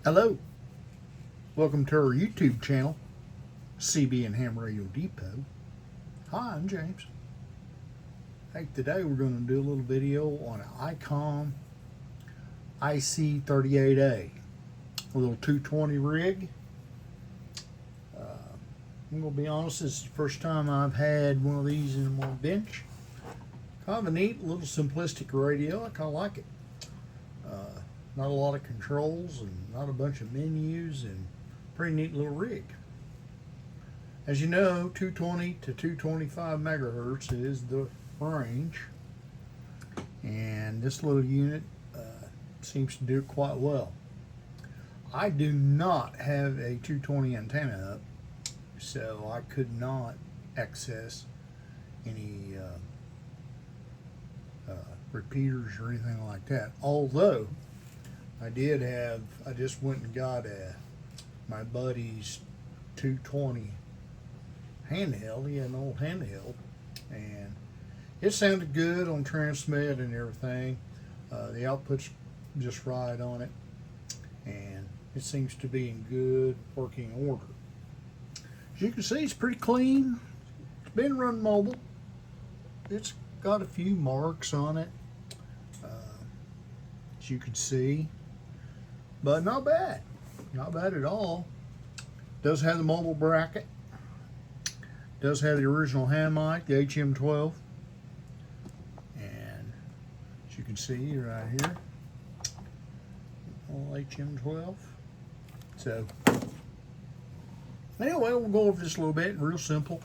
Hello, welcome to our YouTube channel, CB Radio Depot. Hi, I'm James. Hey, today we're going to do a little video on an Icom IC-38A, a little 220 rig. I'm going to be honest, this is the first time I've had one of these in my bench. Kind of a neat, little simplistic radio. I kind of like it. Not a lot of controls and not a bunch of menus, and pretty neat little rig. As you know, 220 to 225 megahertz is the range, and this little unit seems to do it quite well. I do not have a 220 antenna up, so I could not access any repeaters or anything like that. Although I just went and got my buddy's 220 handheld. He had an old handheld, and it sounded good on transmit and everything. The output's just right on it, and it seems to be in good working order. As you can see, it's pretty clean. It's been run mobile. It's got a few marks on it, as you can see, but not bad. Not bad at all. Does have the mobile bracket. Does have the original hand mic, the HM12. And as you can see right here, all HM12. So anyway, we'll go over this a little bit. Real simple.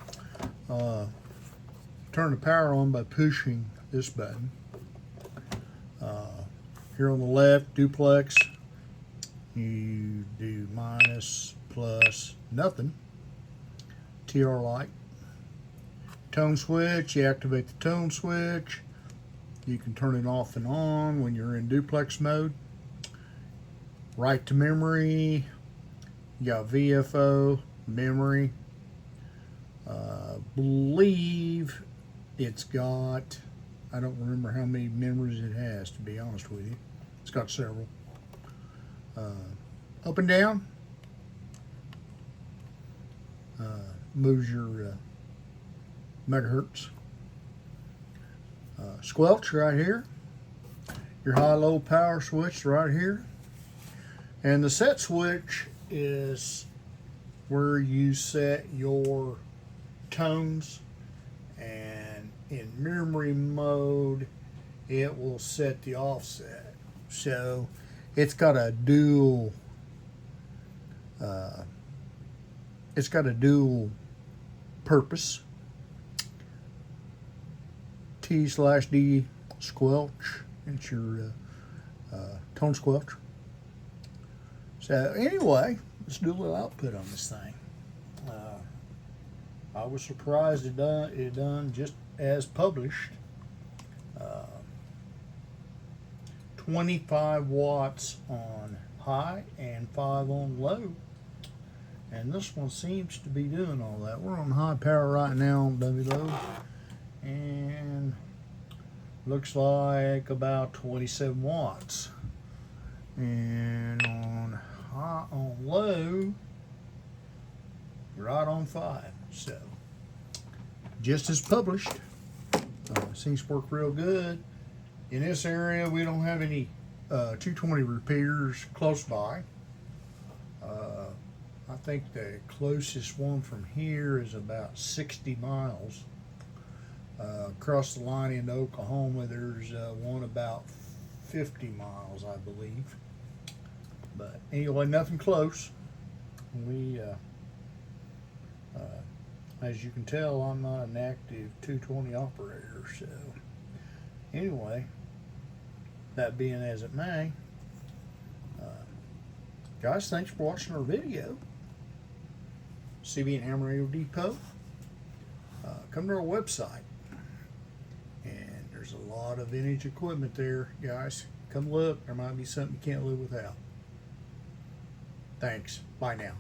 Turn the power on by pushing this button. Here on the left, duplex. You do minus, plus, nothing. TR light. Tone switch, you activate the tone switch. You can turn it off and on when you're in duplex mode. Write to memory. You got VFO, memory. Believe it's got, I don't remember how many memories it has, to be honest with you. It's got several. Up and down moves your megahertz. Squelch right here. Your high-low power switch right here. And the set switch is where you set your tones, and in memory mode it will set the offset. So it's got a dual purpose. T/D squelch. It's your tone squelch. So anyway, let's do a little output on this thing. I was surprised it done just as published. 25 watts on high and 5 on low, and this one seems to be doing all that. We're on high power right now on dummy low, and looks like about 27 watts, and on low right on 5. So just as published. Seems to work real good. In this area, we don't have any 220 repeaters close by. I think the closest one from here is about 60 miles. Across the line into Oklahoma, there's one about 50 miles, I believe. But anyway, nothing close. We, as you can tell, I'm not an active 220 operator, so anyway, that being as it may, guys, thanks for watching our video. CB Radio Depot. Come to our website, and there's a lot of vintage equipment there, guys. Come look. There might be something you can't live without. Thanks. Bye now.